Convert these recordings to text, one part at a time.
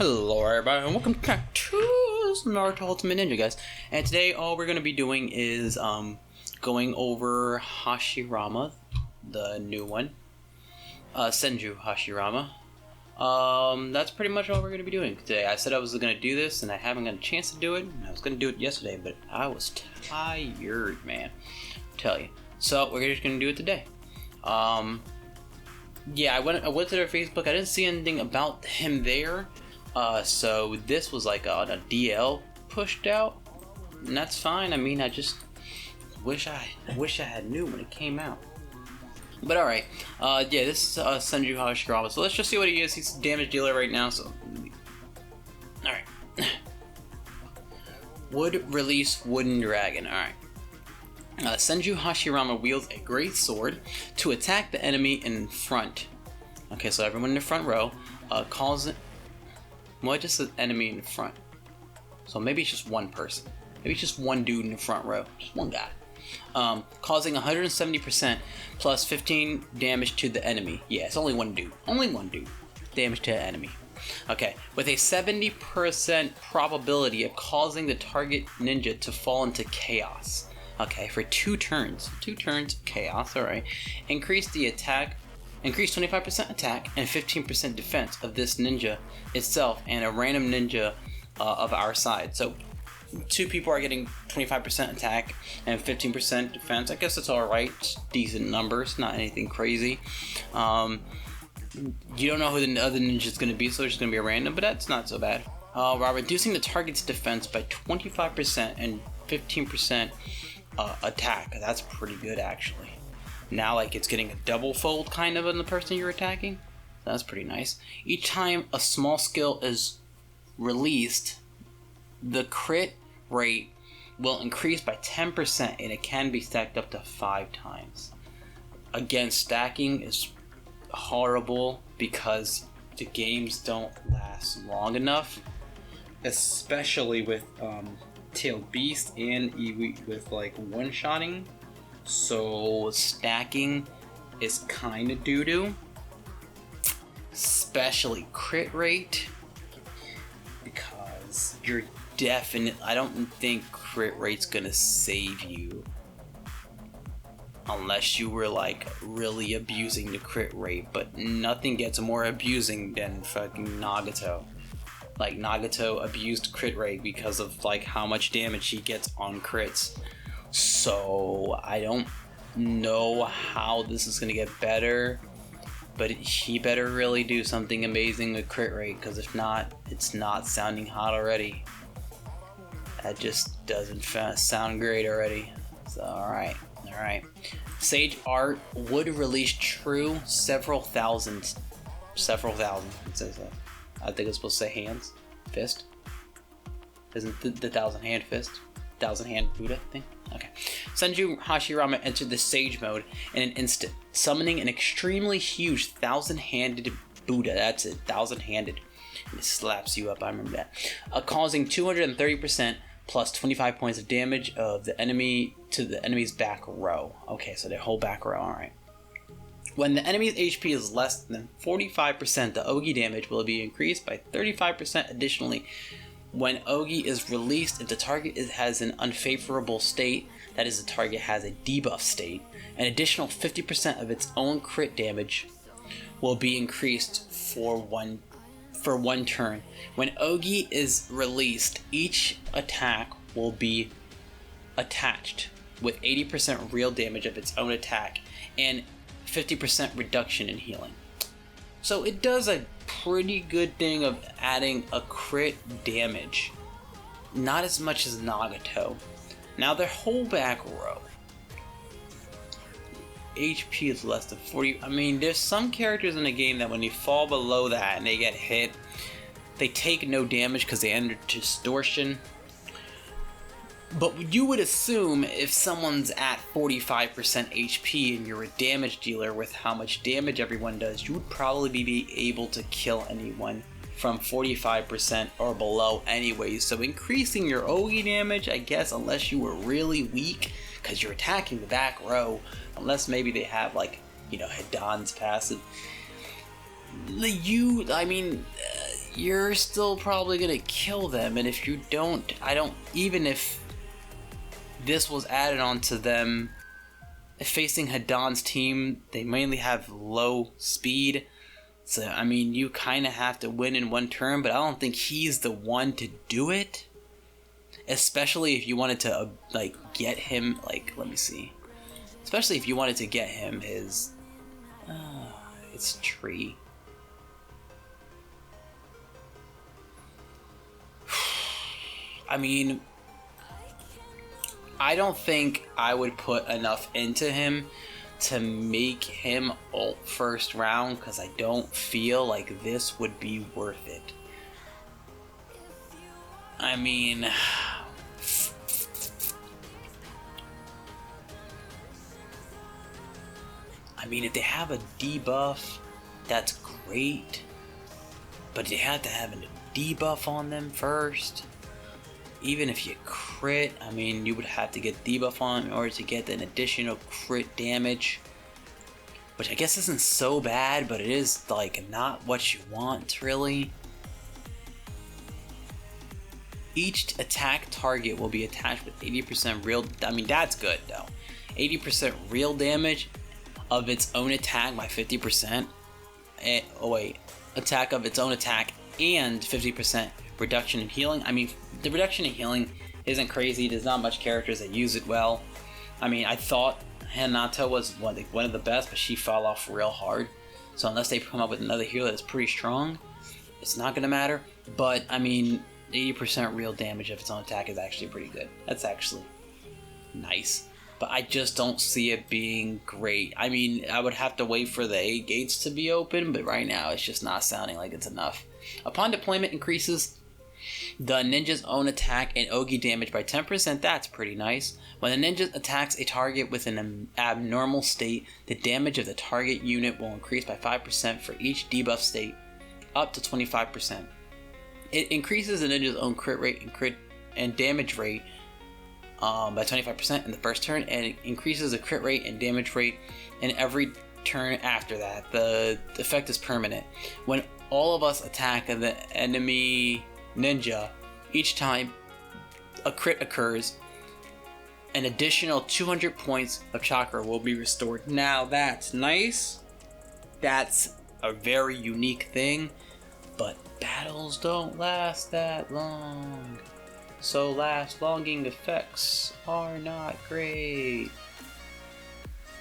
Hello everybody and welcome back to Naruto Ultimate Ninja, guys. And today all we're going to be doing is going over Hashirama, the new one, Senju Hashirama. That's pretty much all we're going to be doing today. I said I was going to do this and I haven't got a chance to do it. I was going to do it yesterday, but I was tired, man. I tell you. So we're just going to do it today. Yeah, I went to their Facebook. I didn't see anything about him there. So this was like a DL pushed out, and that's fine. I mean, I just wish I had knew when it came out. But all right, yeah, this is Senju Hashirama. So let's just see what he is. He's a damage dealer right now. So, all right, wood release wooden dragon. All right. Senju Hashirama wields a great sword to attack the enemy in front. Okay, so everyone in the front row calls it. Well, just the enemy in the front. So maybe it's just one person. Maybe it's just one dude in the front row. Just one guy. Causing 170% plus 15 damage to the enemy. Yeah, it's only one dude. Only one dude. Damage to the enemy. Okay, with a 70% probability of causing the target ninja to fall into chaos. Okay, for 2 turns. 2 turns of chaos, alright. Increase 25% attack and 15% defense of this ninja itself and a random ninja of our side. So 2 people are getting 25% attack and 15% defense. I guess that's alright. Decent numbers, not anything crazy. You don't know who the other ninja is going to be, so it's just going to be a random, but that's not so bad. While reducing the target's defense by 25% and 15% attack. That's pretty good, actually. Now, like, it's getting a double fold kind of on the person you're attacking. That's pretty nice. Each time a small skill is released, the crit rate will increase by 10% and it can be stacked up to 5 times. Again, stacking is horrible because the games don't last long enough, especially with Tailed Beast and Iwi with like one-shotting. So stacking is kind of doo-doo, especially crit rate, because you're definite. I don't think crit rate's gonna save you unless you were like really abusing the crit rate, but nothing gets more abusing than fucking Nagato. Like, Nagato abused crit rate because of like how much damage he gets on crits. So I don't know how this is gonna get better, but he better really do something amazing with crit rate, because if not, it's not sounding hot already. That just doesn't sound great already. So alright. Sage Art would release true several thousand. It says that. I think it's supposed to say hands. Fist. Isn't the 1,000-hand fist? 1,000-hand Buddha thing? Okay. Senju Hashirama entered the Sage mode in an instant, summoning an extremely huge 1,000-handed Buddha. That's it, 1,000-handed. And it slaps you up, I remember that. Causing 230% plus 25 points of damage of the enemy to the enemy's back row. Okay, so their whole back row, alright. When the enemy's HP is less than 45%, the Ogi damage will be increased by 35% additionally. When Ogi is released, if the target has an unfavorable state, that is, the target has a debuff state, an additional 50% of its own crit damage will be increased for one turn. When Ogi is released, each attack will be attached with 80% real damage of its own attack and 50% reduction in healing. So it does a pretty good thing of adding a crit damage. Not as much as Nagato. Now their whole back row. HP is less than 40. I mean, there's some characters in the game that when they fall below that and they get hit, they take no damage because they enter distortion. But you would assume if someone's at 45% HP and you're a damage dealer with how much damage everyone does, you would probably be able to kill anyone from 45% or below anyways. So increasing your Ogi damage, I guess, unless you were really weak, because you're attacking the back row, unless maybe they have like, you know, Hidan's passive. you're still probably gonna kill them. And if you don't, even if this was added on to them facing Hidan's team, they mainly have low speed. So, I mean, you kind of have to win in one turn, but I don't think he's the one to do it. Especially if you wanted to, like, get him, like, let me see. Especially if you wanted to get him his, it's tree. I mean, I don't think I would put enough into him to make him ult first round, because I don't feel like this would be worth it. I mean, if they have a debuff, that's great, but you have to have a debuff on them first. Even if you crit, I mean, you would have to get debuff on in order to get an additional crit damage, which I guess isn't so bad, but it is, like, not what you want, really. Each attack target will be attached with 80% real, I mean, that's good, though. 80% real damage of its own attack by 50%. Attack of its own attack and 50% reduction in healing. I mean, the reduction in healing isn't crazy. There's not much characters that use it well. I mean, I thought Naruto was one of the best, but she fell off real hard. So unless they come up with another healer that's pretty strong, it's not gonna matter. But I mean, 80% real damage of its own attack is actually pretty good. That's actually nice. But I just don't see it being great. I mean, I would have to wait for the 8 gates to be open, but right now it's just not sounding like it's enough. Upon deployment increases the ninja's own attack and Ogi damage by 10%. That's pretty nice. When the ninja attacks a target within an abnormal state, the damage of the target unit will increase by 5% for each debuff state, up to 25%. It increases the ninja's own crit rate and damage rate by 25% in the first turn, and it increases the crit rate and damage rate in every turn after that. The effect is permanent. When all of us attack the enemy ninja, each time a crit occurs, an additional 200 points of chakra will be restored. Now that's nice. That's a very unique thing, but battles don't last that long. So longing effects are not great.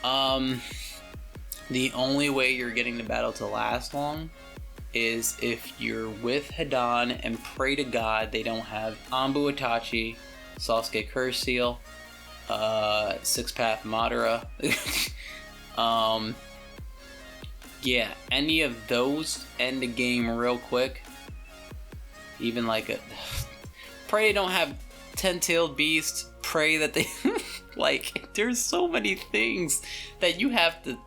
The only way you're getting the battle to last long is if you're with Hidan and pray to God they don't have Anbu Itachi, Sasuke Curse Seal, Six Path Madara. Yeah, any of those end the game real quick. Even like a pray they don't have 10-tailed beast. Pray that they like. There's so many things that you have to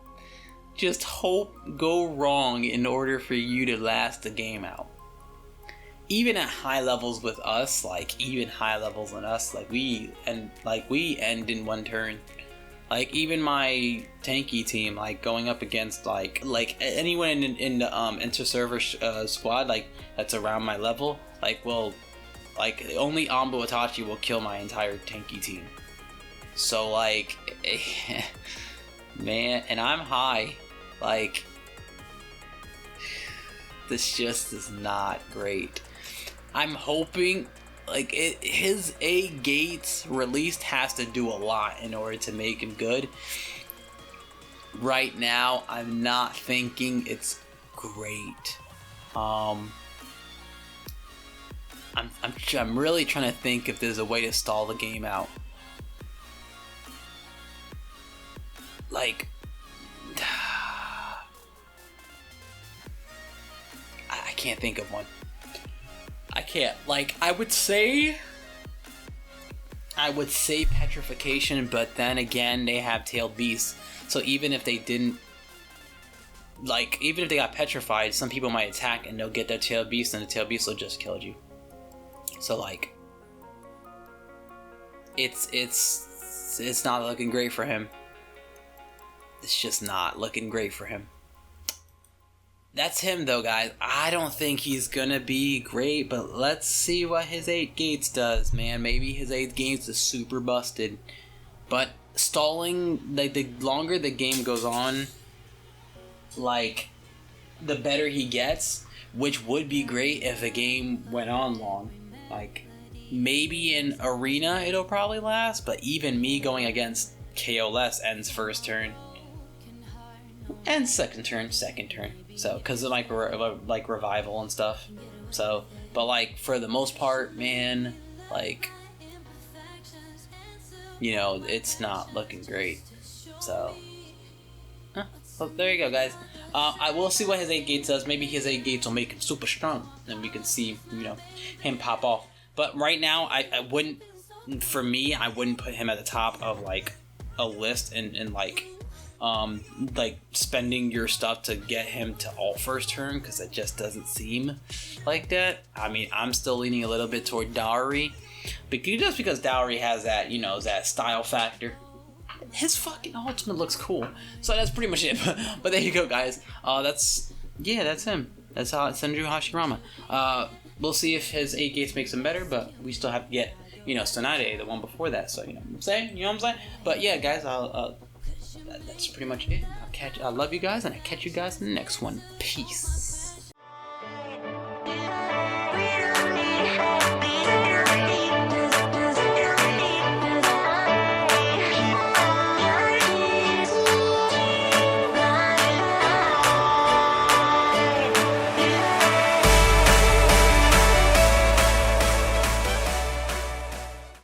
just hope go wrong in order for you to last the game out. Even at high levels with us, like even high levels on us, like we end in one turn. Like even my tanky team, like going up against like anyone in the inter-server squad, like that's around my level, like only Anbu Itachi will kill my entire tanky team. So like, man, and I'm high. Like, this just is not great. I'm hoping, like, his A gates released has to do a lot in order to make him good. Right now, I'm not thinking it's great. I'm really trying to think if there's a way to stall the game out. Like, I can't think of one. I can't. Like, I would say petrification, but then again, they have tailed beasts. So even if they didn't, like, even if they got petrified, some people might attack and they'll get their tailed beast, and the tailed beast will just kill you. So like, it's not looking great for him. It's just not looking great for him. that's him though, guys. I don't think he's gonna be great, but let's see what his 8 gates does, man. Maybe his 8 gates is super busted. But stalling, like, the longer the game goes on, like, the better he gets, which would be great if the game went on long. Like, maybe in Arena it'll probably last, but even me going against KO less ends first turn. And second turn. So, because of like revival and stuff. So, but like for the most part, man, like, you know, it's not looking great. So, well, there you go, guys. I will see what his 8 gates does. Maybe his 8 gates will make him super strong, and we can see, you know, him pop off. But right now, I wouldn't. For me, I wouldn't put him at the top of like a list and like spending your stuff to get him to alt first turn, because it just doesn't seem like that. I mean, I'm still leaning a little bit toward Dowry, just because Dowry has that, you know, that style factor. His fucking ultimate looks cool. So that's pretty much it. But there you go, guys. That's him. That's Senju Hashirama. We'll see if his 8 gates makes him better, but we still have to get, you know, Tsunade, the one before that. So, you know what I'm saying? You know what I'm saying? But yeah, guys, that's pretty much it. I love you guys, and I'll catch you guys in the next one. Peace.